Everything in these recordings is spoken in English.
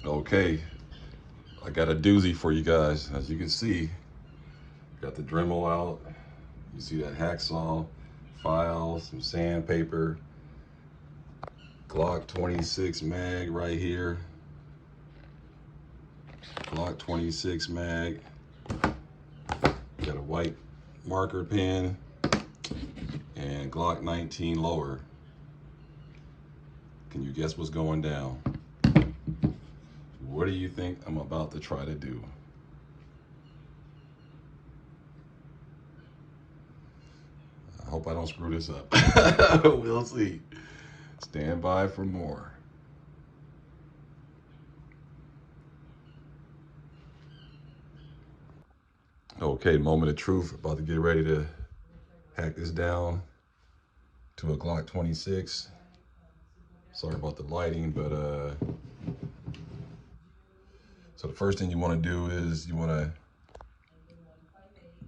Okay, I got a doozy for you guys. As you can see, got the Dremel out. You see that hacksaw, file, some sandpaper, Glock 26 mag right here. Glock 26 mag. Got a white marker pen and Glock 19 lower. Can you guess what's going down? What do you think I'm about to try to do? I hope I don't screw this up. We'll see. Stand by for more. Okay, moment of truth. About to get ready to hack this down to a Glock 26. Sorry about the lighting, but so the first thing you want to do is you want to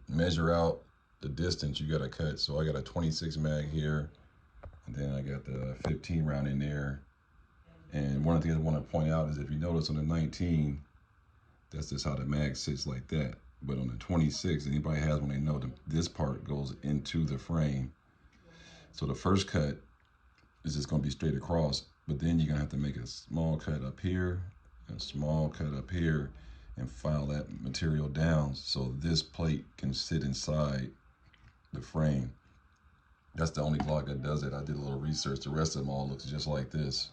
measure out the distance you got to cut. So I got a 26 mag here, and then I got the 15 round in there. And one of the things I want to point out is if you notice on the 19, that's just how the mag sits like that. But on the 26, anybody has one, they know that this part goes into the frame. So the first cut is just going to be straight across, but then you're going to have to make a small cut up here, a small cut up here, and file that material down so this plate can sit inside the frame. That's the only Glock that does it. I did a little research. The rest of them all looks just like this.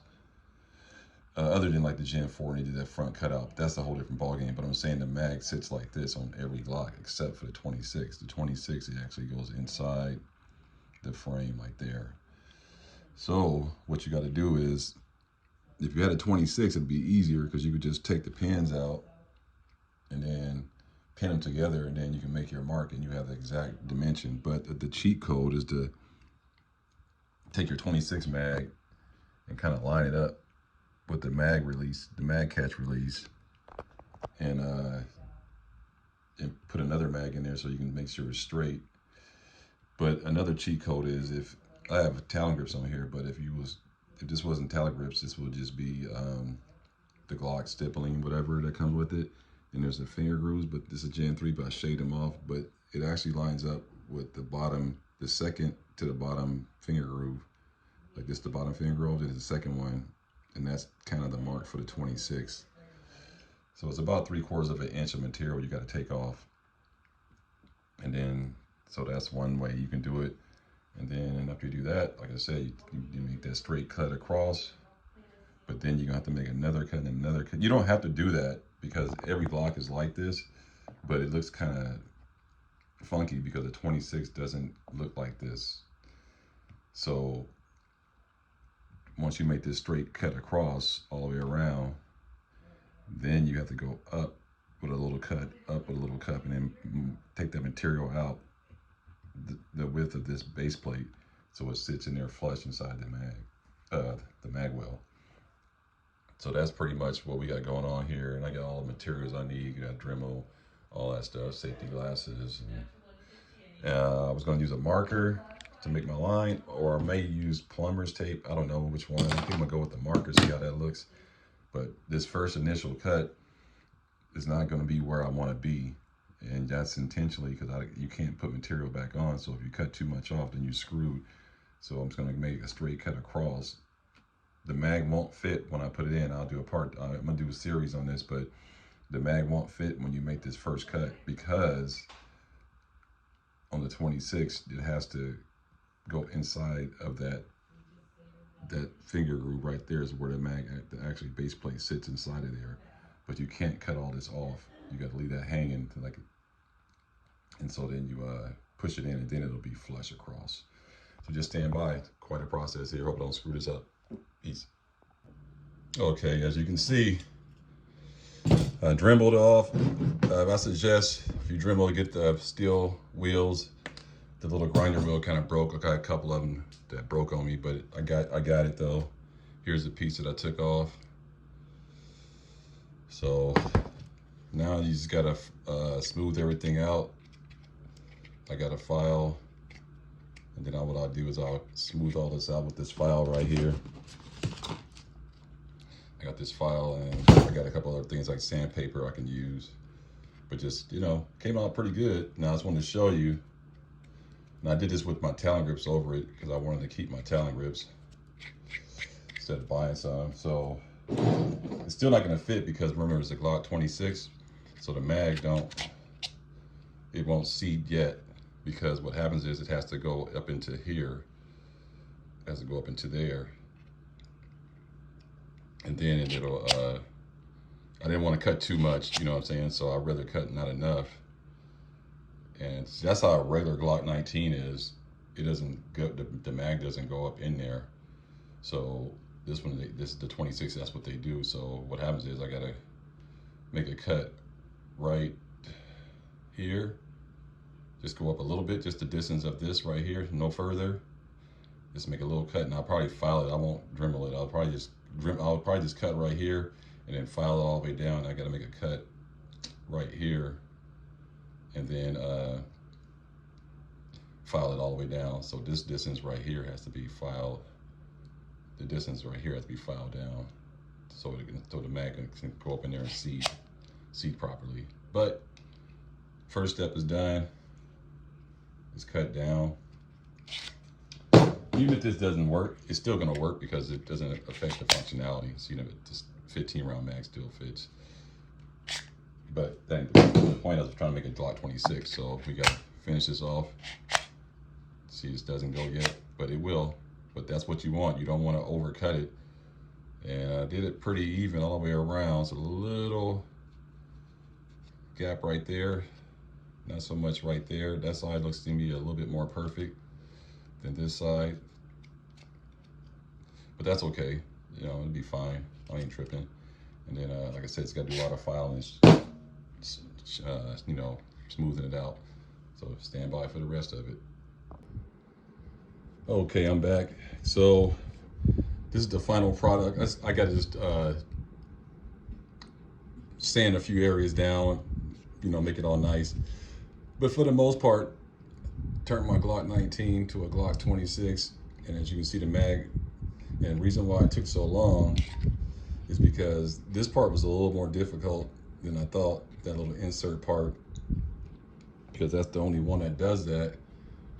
Other than like the Gen 4 and they did that front cutout. That's a whole different ballgame. But I'm saying the mag sits like this on every Glock except for the 26. The 26, it actually goes inside the frame like there. So what you got to do is, if you had a 26, it'd be easier because you could just take the pins out and then pin them together, and then you can make your mark and you have the exact dimension. But the cheat code is to take your 26 mag and kind of line it up with the mag release, the mag catch release, and put another mag in there so you can make sure it's straight. But another cheat code is, if I have talon grips on here, but if this wasn't talon grips, this would just be the Glock stippling, whatever that comes with it. And there's the finger grooves, but this is Gen 3, but I shade them off. But it actually lines up with the bottom, the second to the bottom finger groove. Like this, the bottom finger groove, and the second one. And that's kind of the mark for the 26. So it's about 3/4 of an inch of material you got to take off. And then, so that's one way you can do it. And then after you do that, like I said, you make that straight cut across, but then you're gonna have to make another cut and another cut. You don't have to do that because every Glock is like this, but it looks kind of funky because the 26 doesn't look like this. So once you make this straight cut across all the way around, then you have to go up with a little cut, up with a little cut, and then take that material out the width of this base plate so it sits in there flush inside the mag well. So that's pretty much what we got going on here. And I got all the materials I need. You got Dremel, all that stuff, safety glasses. And, I was going to use a marker to make my line, or I may use plumber's tape. I don't know which one. I think I'm going to go with the marker, see how that looks. But this first initial cut is not going to be where I want to be. And that's intentionally because you can't put material back on. So if you cut too much off, then you're screwed. So I'm just going to make a straight cut across. The mag won't fit when I put it in. I'll do I'm going to do a series on this, but the mag won't fit when you make this first cut because on the 26, it has to go inside of that finger groove right there is where the mag, the actually base plate sits inside of there. But you can't cut all this off. You got to leave that hanging and so then you push it in, and then it'll be flush across. So just stand by. Quite a process here. Hope I don't screw this up. Peace. Okay, as you can see, I dremeled off. I suggest if you Dremel, get the steel wheels. The little grinder wheel kind of broke. I got a couple of them that broke on me, but I got it though. Here's the piece that I took off. So now you just gotta smooth everything out. I got a file, and then what I'll do is I'll smooth all this out with this file right here. I got got this file, and I got a couple other things like sandpaper I can use. But just, you know, came out pretty good. Now I just wanted to show you. And I did this with my Talon grips over it because I wanted to keep my Talon grips instead of buying some. So it's still not going to fit because remember it's a Glock 26, so the mag it won't seat yet, because what happens is it has to go up into here, it has to go up into there, and then it'll I didn't want to cut too much, you know what I'm saying, so I'd rather cut not enough. And that's how a regular Glock 19 is. It doesn't go, the mag doesn't go up in there. So this one, this is the 26, that's what they do. So what happens is I gotta make a cut right here. Just go up a little bit, just the distance of this right here, no further. Just make a little cut, and I'll probably file it. I won't Dremel it. I'll probably just cut right here and then file it all the way down. I gotta make a cut right here and then file it all the way down. So this distance right here has to be filed. The distance right here has to be filed down so the mag can go up in there and seat properly. But first step is done. It's cut down. Even if this doesn't work, it's still gonna work because it doesn't affect the functionality. So, you know, this 15 round mag still fits. But then the point, I was trying to make a Glock 26, so we gotta finish this off. See, this doesn't go yet, but it will. But that's what you want. You don't want to overcut it. And I did it pretty even all the way around. So a little gap right there. Not so much right there. That side looks to me a little bit more perfect than this side. But that's okay. You know, it'll be fine. I ain't tripping. And then, like I said, it's got to do a lot of filing, you know, smoothing it out. So stand by for the rest of it. Okay, I'm back. So this is the final product. I got to just sand a few areas down, you know, make it all nice. But for the most part, turned my Glock 19 to a Glock 26. And as you can see, the mag, and the reason why it took so long is because this part was a little more difficult than I thought, that little insert part, because that's the only one that does that.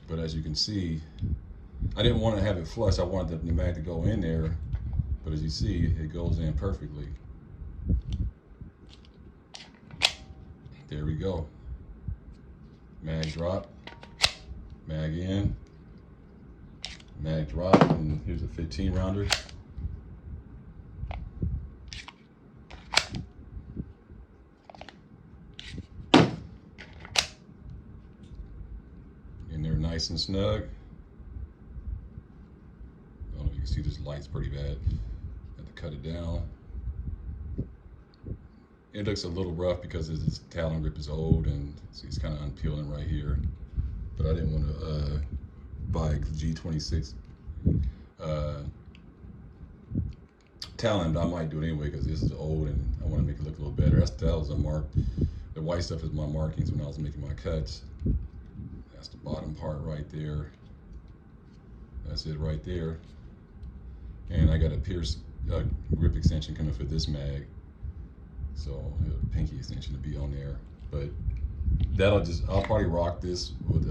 But as you can see, I didn't want to have it flush. I wanted the mag to go in there, but as you see, it goes in perfectly. There we go. Mag drop, mag in, mag drop, and here's a 15 rounder. And they're nice and snug. I don't know if you can see this light's pretty bad. Had to cut it down. It looks a little rough because this Talon grip is old and see, it's kind of unpeeling right here. But I didn't want to buy a G26 Talon, but I might do it anyway because this is old and I want to make it look a little better. That was a mark. The white stuff is my markings when I was making my cuts. That's the bottom part right there. That's it right there. And I got a Pierce grip extension coming for this mag. So a pinky extension to be on there. But I'll probably rock this with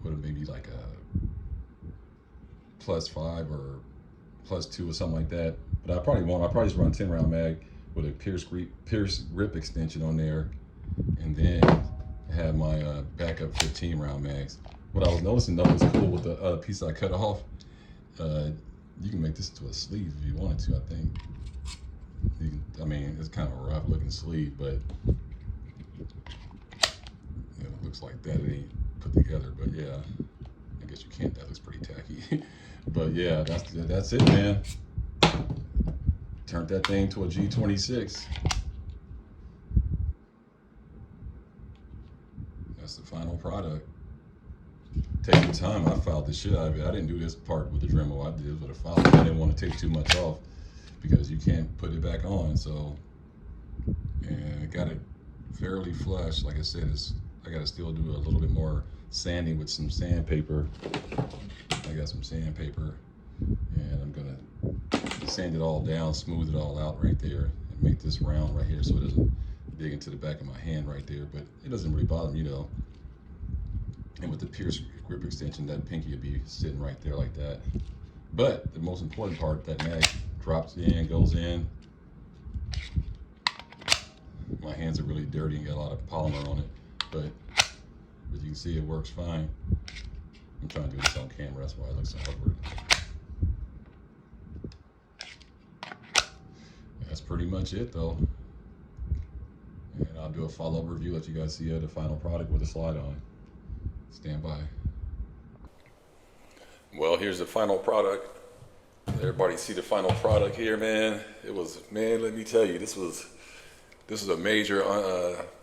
maybe like a +5 or +2 or something like that. But I probably won't. I'll probably just run 10 round mag with a Pierce grip extension on there, and then have my backup 15 round mags. What I was noticing though was cool with the piece I cut off. You can make this into a sleeve if you wanted to, I think. I mean, it's kind of a rough looking sleeve, but it looks like that. It ain't put together, but yeah, I guess you can't. That looks pretty tacky. But yeah, that's it, man. Turned that thing to a G26. That's the final product. Taking time, I filed the shit out of it. I didn't do this part with the Dremel. I did it with a file. I didn't want to take too much off because you can't put it back on. So, and I got it fairly flush. Like I said, I got to still do a little bit more sanding with some sandpaper. I got some sandpaper, and I'm gonna sand it all down, smooth it all out right there, and make this round right here so it doesn't dig into the back of my hand right there. But it doesn't really bother me, you know. And with the pierce grip extension, that pinky will be sitting right there like that. But the most important part, that mag drops in, goes in. My hands are really dirty and got a lot of polymer on it, but as you can see, it works fine. I'm trying to do this on camera, that's why it looks so awkward. That's pretty much it though. And I'll do a follow-up review, let you guys see the final product with the slide on. Stand by. Well, here's the final product. Everybody see the final product here, man. It was, man, let me tell you, this was a major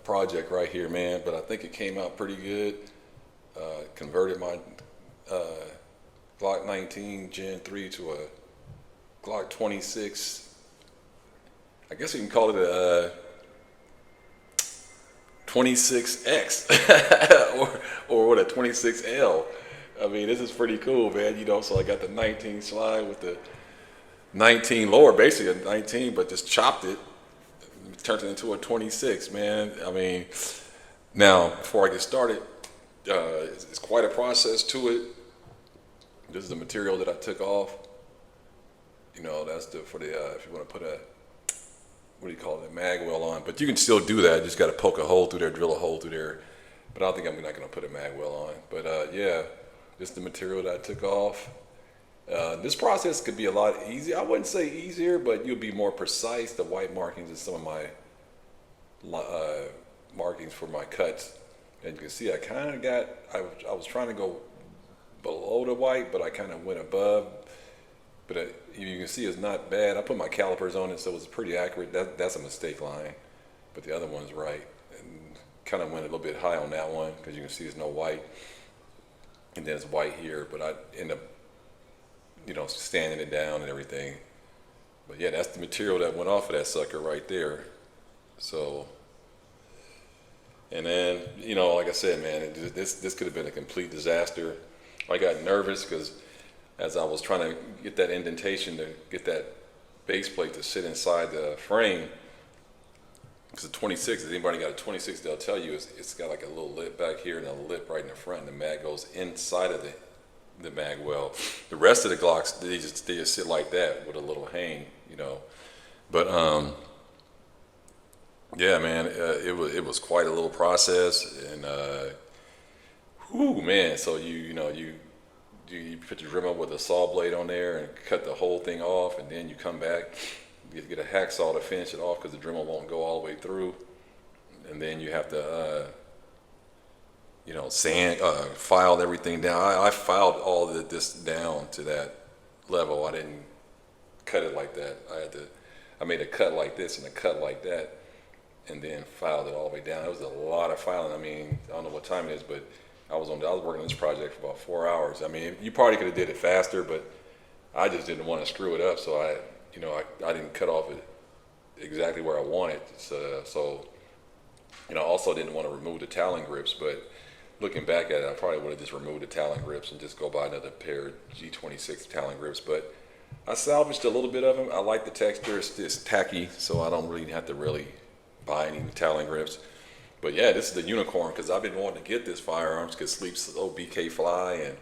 project right here, man, but I think it came out pretty good. Converted my Glock 19 Gen 3 to a Glock 26. I guess you can call it a 26X or what, a 26L. I mean, this is pretty cool, man. You know, so I got the 19 slide with the 19 lower, basically a 19, but just chopped it, turned it into a 26, man. I mean, now before I get started, it's quite a process to it. This is the material that I took off. You know, that's for the if you want to put a, what do you call it, a mag well on. But you can still do that. You just got to poke a hole through there, drill a hole through there. But I don't think I'm not going to put a mag well on. But yeah, this is the material that I took off. This process could be a lot easier. I wouldn't say easier, but you'll be more precise. The white markings is some of my markings for my cuts. And you can see I kind of got, I was trying to go below the white, but I kind of went above. But you can see it's not bad. I put my calipers on it, so it was pretty accurate. That's a mistake line, but the other one's right. And kind of went a little bit high on that one because you can see there's no white. And then it's white here, but I end up, you know, sanding it down and everything. But yeah, that's the material that went off of that sucker right there. So, and then, you know, like I said, man, this could have been a complete disaster. I got nervous because as I was trying to get that indentation to get that base plate to sit inside the frame, because the 26, if anybody got a 26, they'll tell you it's got like a little lip back here and a lip right in the front, and the mag goes inside of the mag well. The rest of the Glocks, they just sit like that with a little hang, you know. But yeah, man, it was quite a little process, and whoo, man. So you put your Dremel with a saw blade on there and cut the whole thing off, and then you come back, you get a hacksaw to finish it off because the Dremel won't go all the way through, and then you have to you know, filed everything down. I filed all this down to that level. I didn't cut it like that. I made a cut like this and a cut like that, and then filed it all the way down. It was a lot of filing. I mean, I don't know what time it is, but I was working on this project for about 4 hours. I mean, you probably could have did it faster, but I just didn't want to screw it up, so I didn't cut off it exactly where I wanted. So you know, I also didn't want to remove the Talon grips, but looking back at it, I probably would have just removed the Talon grips and just go buy another pair of G26 Talon grips. But I salvaged a little bit of them. I like the texture. It's tacky, so I don't really have to really buy any Talon grips. But yeah, this is the unicorn because I've been wanting to get this firearms because Sleep Slow, BK Fly,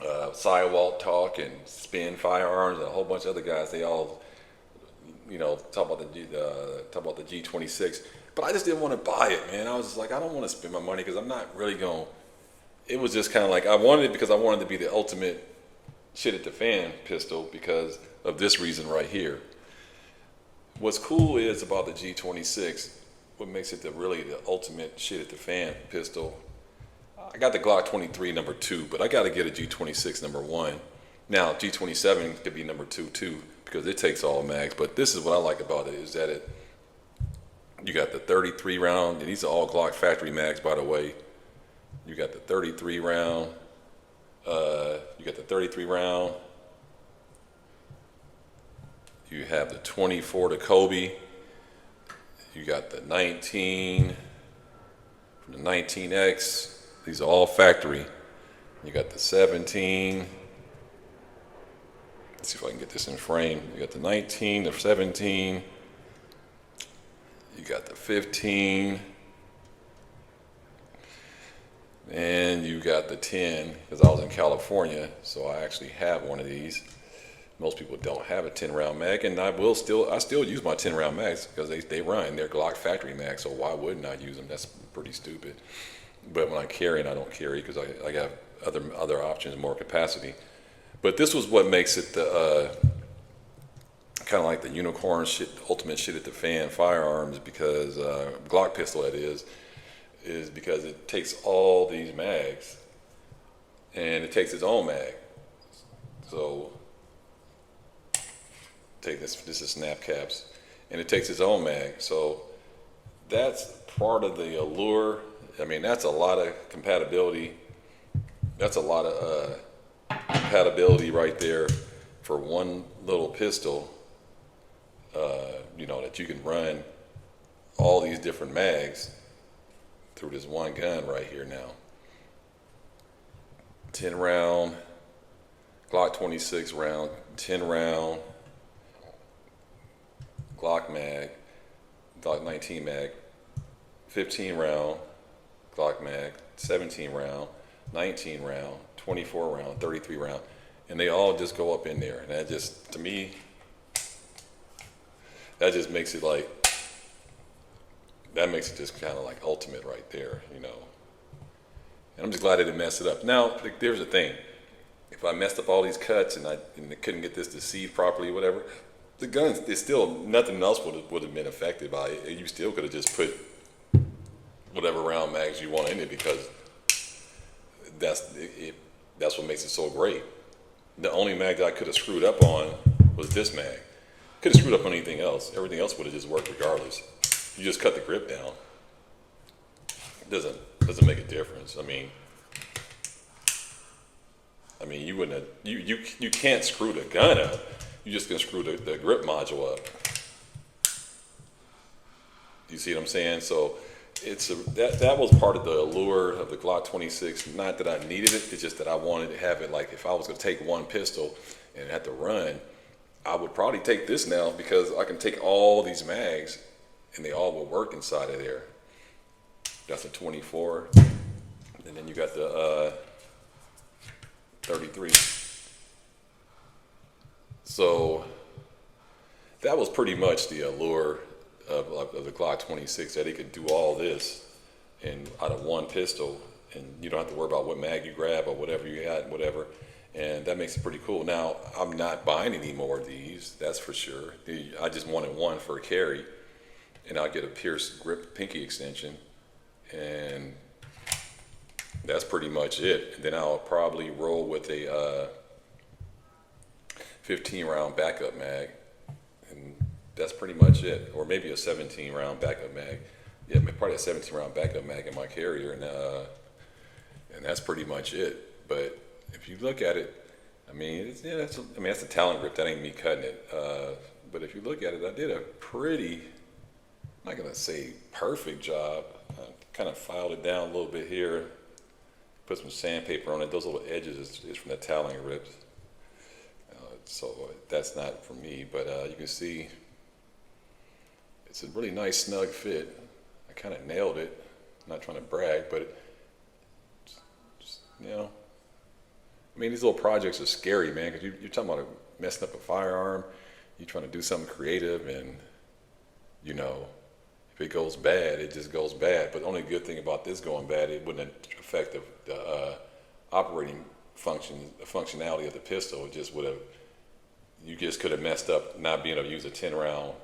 and Sidewalk Talk, and Spin Firearms, and a whole bunch of other guys. They all, you know, talk about the G26. But I just didn't want to buy it, man. I was just like, I don't want to spend my money because I'm not really going. It was just kind of like I wanted it because I wanted to be the ultimate shit at the fan pistol because of this reason right here. What's cool is about the G26. What makes it really the ultimate shit at the fan pistol. I got the Glock 23 number 2, but I got to get a G26 number 1. Now G27 could be number 2 too because it takes all mags. But this is what I like about it is that you got the 33 round, and these are all Glock factory mags, by the way. You got the 33 round. You got the 33 round. You have the 24 to Kobe. You got the 19 from the 19X. These are all factory. You got the 17. Let's see if I can get this in frame. You got the 19, the 17, you got the 15, and you got the 10, because I was in California, so I actually have one of these. Most people don't have a 10 round mag, and I still use my 10 round mags because they run. They're Glock factory mags, so why wouldn't I use them? That's pretty stupid. But when I carry, and I don't carry because I got other options, more capacity. But this was what makes it the kind of like the unicorn shit, the ultimate shit at the fan firearms, because Glock pistol that is because it takes all these mags and it takes its own mag. So take this is snap caps, and it takes its own mag. So that's part of the allure. I mean, that's a lot of compatibility. That's a lot of compatibility right there for one little pistol. That you can run all these different mags through this one gun right here now. 10 round, Glock 26 round, 10 round, Glock mag, Glock 19 mag, 15 round, Glock mag, 17 round, 19 round, 24 round, 33 round, and they all just go up in there. And that just, to me, that just makes it like, that makes it just kind of like ultimate right there, And I'm just glad I didn't mess it up. Now, there's the thing. If I messed up all these cuts and I couldn't get this to seed properly, whatever, the gun is still, nothing else would have been affected by it. You still could have just put whatever round mags you want in it, because that's what makes it so great. The only mag that I could have screwed up on was this mag. Could have screwed up on anything else. Everything else would have just worked regardless. You just cut the grip down. It doesn't make a difference. I mean, you wouldn't have, you can't screw the gun up. You just can screw the grip module up. You see what I'm saying? So that was part of the allure of the Glock 26. Not that I needed it, it's just that I wanted to have it. Like, if I was going to take one pistol and have to run, I would probably take this now, because I can take all these mags and they all will work inside of there. That's a 24, and then you got the 33. So that was pretty much the allure of the Glock 26, that it could do all this and out of one pistol, and you don't have to worry about what mag you grab or whatever you got, whatever. And that makes it pretty cool. Now, I'm not buying any more of these, that's for sure. I just wanted one for a carry, and I'll get a pierced grip pinky extension, and that's pretty much it. And then I'll probably roll with a 15 round backup mag, and that's pretty much it. Or maybe a 17 round backup mag. Yeah, probably a 17 round backup mag in my carrier, and that's pretty much it. But if you look at it, that's a talent grip. That ain't me cutting it. But if you look at it, I did a pretty, I'm not gonna say perfect job. I kind of filed it down a little bit here, put some sandpaper on it. Those little edges is from the talent grips. So that's not for me, but you can see it's a really nice snug fit. I kind of nailed it. I'm not trying to brag, but these little projects are scary, man, because you're talking about messing up a firearm. You're trying to do something creative, and if it goes bad, it just goes bad. But the only good thing about this going bad, it wouldn't affect the operating functionality of the pistol. It just would have. You just could have messed up not being able to use a 10 round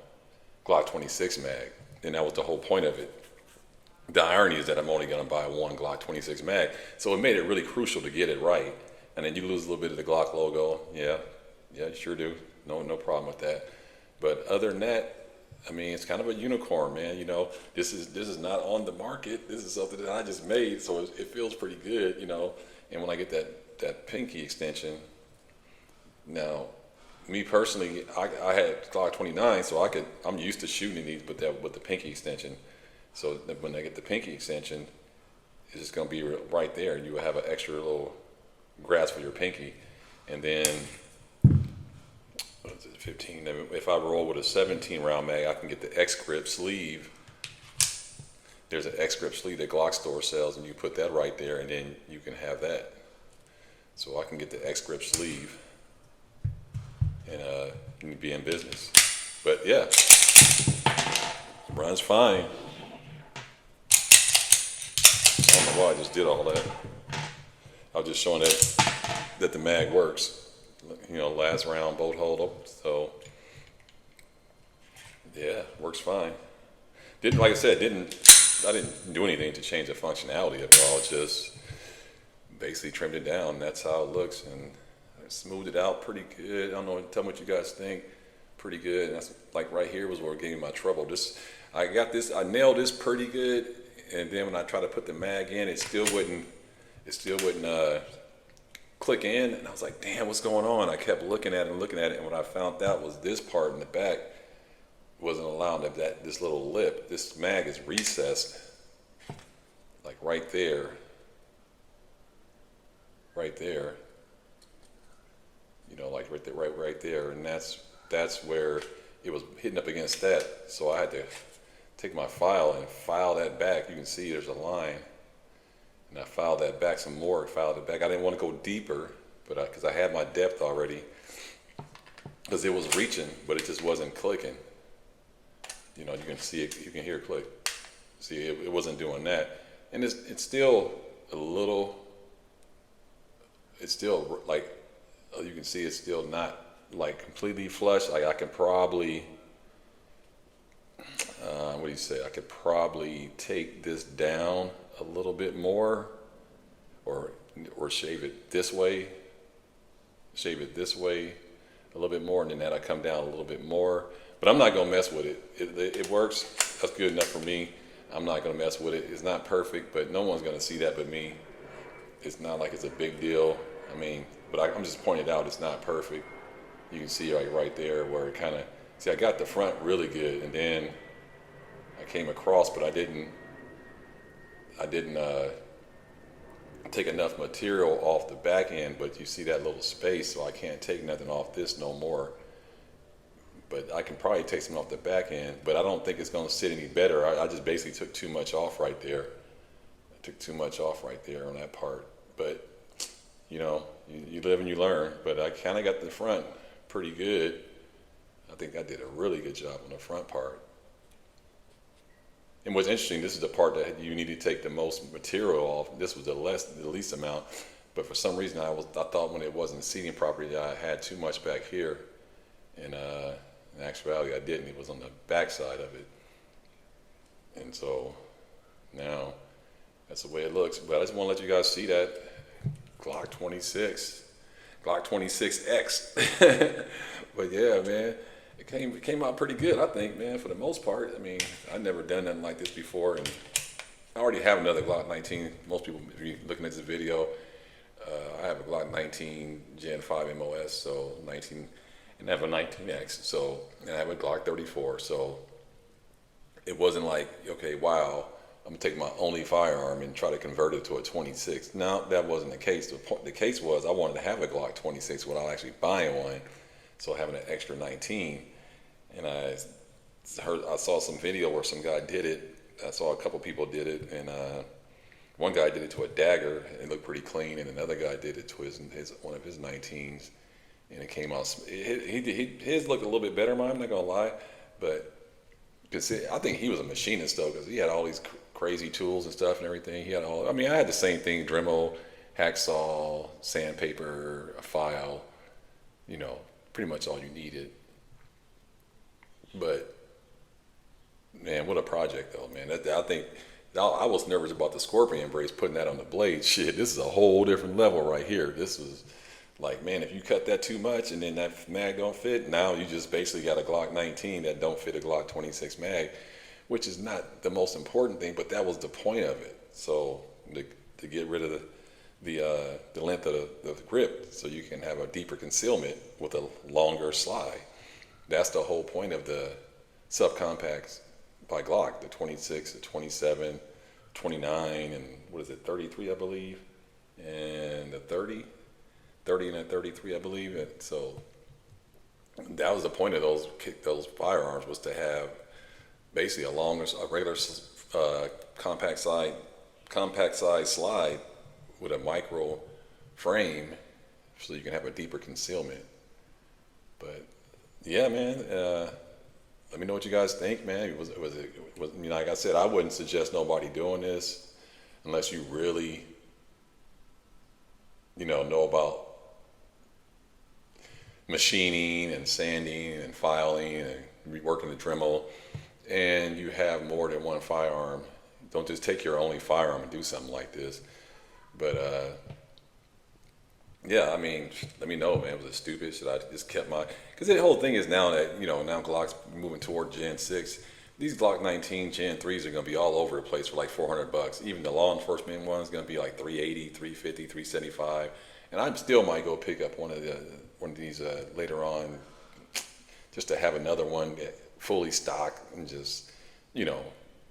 Glock 26 mag, and that was the whole point of it. The irony is that I'm only going to buy one Glock 26 mag, so it made it really crucial to get it right. And then you lose a little bit of the Glock logo. Yeah, you sure do. No problem with that. But other than that, it's kind of a unicorn, man. This is not on the market. This is something that I just made, so it feels pretty good, And when I get that pinky extension, now, me personally, I had Glock 29, so I'm used to shooting these with the pinky extension. So when I get the pinky extension, it's just gonna be right there, and you will have an extra little grasp for your pinky. And then what is it, 15. If I roll with a 17 round mag, I can get the X grip sleeve. There's an X grip sleeve that Glock store sells, and you put that right there, and then you can have that. So I can get the X grip sleeve and be in business. But yeah, runs fine. I don't know why I just did all that. I was just showing that the mag works. You know, last round bolt hole. So yeah, works fine. Like I said, I didn't do anything to change the functionality of it all. Just basically trimmed it down. That's how it looks, and I smoothed it out pretty good. I don't know. Tell me what you guys think. Pretty good. And that's like right here was where it gave me my trouble. I nailed this pretty good, and then when I tried to put the mag in, it still wouldn't click in, and I was like, damn, what's going on? I kept looking at it, and what I found out was this part in the back wasn't allowing this little lip. This mag is recessed, like right there, you know, like right there, and that's where it was hitting up against that. So I had to take my file and file that back. You can see there's a line, and I filed that back some more. Filed it back. I didn't want to go deeper, but because I had my depth already, because it was reaching, but it just wasn't clicking. You know, you can see it, you can hear it click. See, it wasn't doing that. And it's still a little, it's still like, you can see it's still not like completely flush. Like I can probably, what do you say? I could probably take this down a little bit more, or shave it this way a little bit more, and then that I come down a little bit more. But I'm not gonna mess with it. It works. That's good enough for me. I'm not gonna mess with it. It's not perfect, but no one's gonna see that but me. It's not like it's a big deal. I mean, but I'm just pointing out it's not perfect. You can see like right there where it kind of, see, I got the front really good, and then I came across, but I didn't take enough material off the back end. But you see that little space, so I can't take nothing off this no more. But I can probably take some off the back end, but I don't think it's going to sit any better. I just basically took too much off right there. I took too much off right there on that part. But, you know, you live and you learn. But I kind of got the front pretty good. I think I did a really good job on the front part. And what's interesting, this is the part that you need to take the most material off. This was the least amount. But for some reason, I thought when it wasn't seating properly, I had too much back here. And in actuality, I didn't. It was on the back side of it. And so now that's the way it looks. But I just want to let you guys see that Glock 26, Glock 26X. But yeah, man, it came out pretty good, I think, man, for the most part. I mean, I've never done nothing like this before, and I already have another Glock 19. Most people, if you're looking at this video, I have a Glock 19 Gen 5 MOS, so 19. And I have a 19X, so, and I have a Glock 34, so it wasn't like, okay, wow, I'm gonna take my only firearm and try to convert it to a 26. No, that wasn't the case. The case was I wanted to have a Glock 26 without actually buying one, so having an extra 19. And I saw some video where some guy did it. I saw a couple people did it, and one guy did it to a dagger, and it looked pretty clean, and another guy did it to one of his 19s. And it came out. His looked a little bit better than mine. I'm not gonna lie, but because I think he was a machinist though, because he had all these crazy tools and stuff and everything. He had all. I mean, I had the same thing: Dremel, hacksaw, sandpaper, a file. You know, pretty much all you needed. But man, what a project though, man. I think I was nervous about the scorpion brace, putting that on the blade. Shit, this is a whole different level right here. This was. Like, man, if you cut that too much and then that mag don't fit, now you just basically got a Glock 19 that don't fit a Glock 26 mag, which is not the most important thing, but that was the point of it. So to get rid of the length of the grip, so you can have a deeper concealment with a longer slide. That's the whole point of the subcompacts by Glock, the 26, the 27, 29, and what is it, 33, I believe, and the 30 and a 33, I believe. And so that was the point of those firearms, was to have basically a regular uh, compact size slide with a micro frame, so you can have a deeper concealment. But yeah, man. Let me know what you guys think, man. Like I said, I wouldn't suggest nobody doing this unless you really, know about machining and sanding and filing and reworking the Dremel, and you have more than one firearm. Don't just take your only firearm and do something like this. But yeah, I mean, let me know, man. Was it stupid? Should I just kept my? Because the whole thing is now that now Glock's moving toward Gen 6. These Glock 19 Gen 3s are going to be all over the place for like $400. Even the law enforcement one's going to be like 380, 350, 375. And I still might go pick up one of these later on, just to have another one fully stocked and just,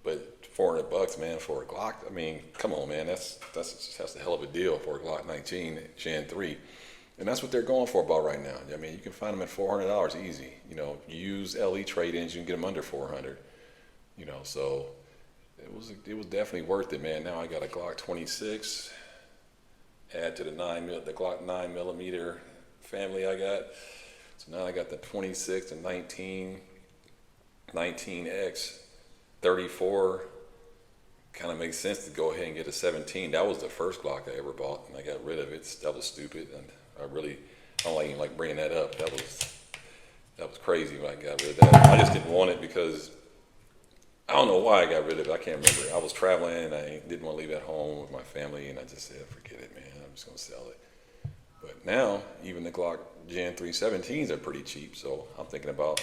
but $400, man, for a Glock. I mean, come on, man, that's a hell of a deal for a Glock 19 Gen 3, and that's what they're going for about right now. I mean, you can find them at $400 easy. You use LE trade-ins, you can get them under 400. So it was definitely worth it, man. Now I got a Glock 26. Add to the Glock 9mm family I got. So now I got the 26 and 19, 19X, 34. Kind of makes sense to go ahead and get a 17. That was the first Glock I ever bought, and I got rid of it. That was stupid, and I don't even like bringing that up. That was crazy when I got rid of that. I just didn't want it because I don't know why I got rid of it. I can't remember. I was traveling, and I didn't want to leave it at home with my family, and I just said, forget it, man. I'm just going to sell it. But now, even the Glock Gen 3 17s are pretty cheap, so I'm thinking about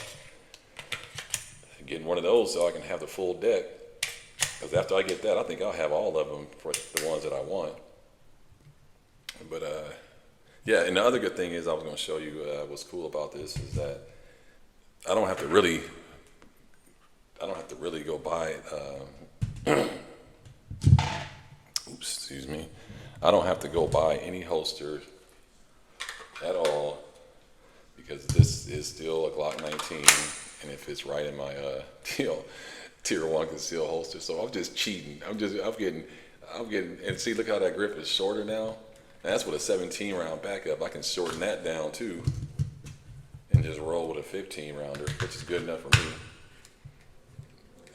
getting one of those so I can have the full deck. Because after I get that, I think I'll have all of them for the ones that I want. But yeah, and the other good thing is, I was going to show you what's cool about this is that I don't have to really go buy. Excuse me. I don't have to go buy any holster at all, because this is still a Glock 19, and it fits right in my tier 1 concealed holster. So I'm just cheating. I'm getting, and see, look how that grip is shorter now. And that's with a 17 round backup. I can shorten that down too, and just roll with a 15 rounder, which is good enough for me.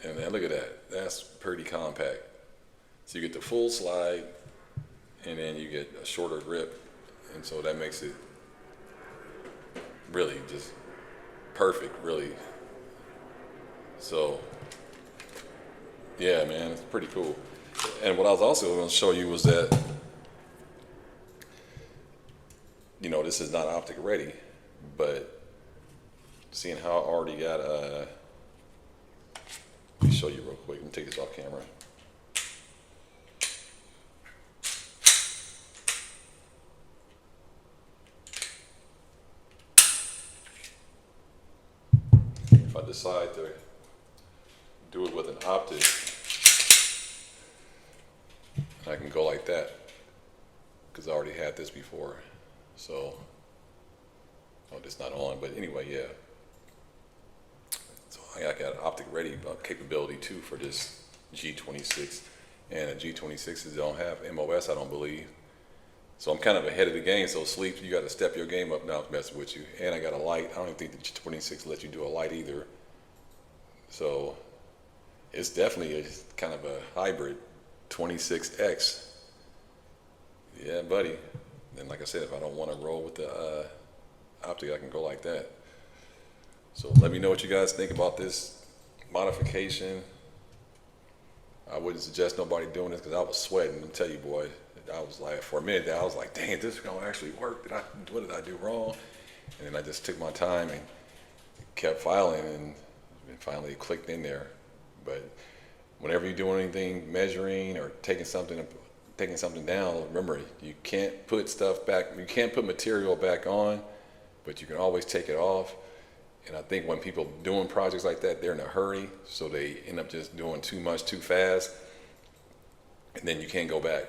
And then look at that. That's pretty compact. So you get the full slide, and then you get a shorter grip, and so that makes it really just perfect, really. So yeah, man, it's pretty cool. And what I was also going to show you was that, this is not optic ready, but seeing how I already got, let me show you real quick. Let me take this off camera. If I decide to do it with an optic, I can go like that, because I already had this before. So, it's not on, but anyway, yeah. So I got optic ready capability too for this G26, and the G26s don't have MOS, I don't believe. So I'm kind of ahead of the game. So Sleep, you got to step your game up now. I'm messing with you. And I got a light. I don't even think the G26 lets you do a light either. So it's definitely kind of a hybrid 26X. Yeah, buddy. And like I said, if I don't want to roll with the optic, I can go like that. So let me know what you guys think about this modification. I wouldn't suggest nobody doing this, because I was sweating. I'll tell you, boy. I was like, for a minute there, I was like, dang, this is gonna actually work. What did I do wrong? And then I just took my time and kept filing, and finally it clicked in there. But whenever you're doing anything, measuring or taking something down, remember, you can't put stuff back. You can't put material back on, but you can always take it off. And I think when people doing projects like that, they're in a hurry, so they end up just doing too much too fast, and then you can't go back.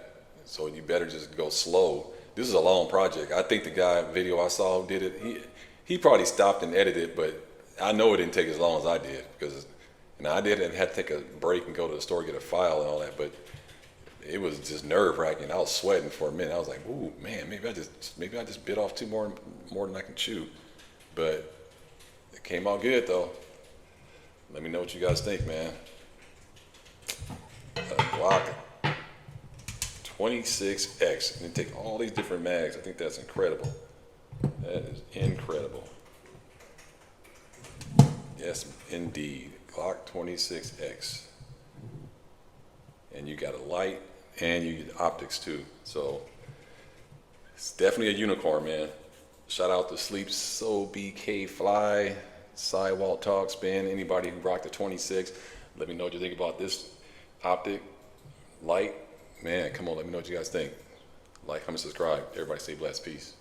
So you better just go slow. This is a long project. I think the guy video I saw who did it, he probably stopped and edited, but I know it didn't take as long as I did because, I did had to take a break and go to the store get a file and all that, but it was just nerve wracking. I was sweating for a minute. I was like, "Ooh, man, maybe I just bit off two more than I can chew," but it came out good though. Let me know what you guys think, man. Glock 26X, and take all these different mags. I think that's incredible. That is incredible. Yes, indeed. Glock 26X. And you got a light and you get optics too. So it's definitely a unicorn, man. Shout out to Sleep So BK Fly, Sidewall Talk Spin, anybody who rocked the 26. Let me know what you think about this optic light. Man, come on, let me know what you guys think. Like, comment, subscribe. Everybody stay blessed. Peace.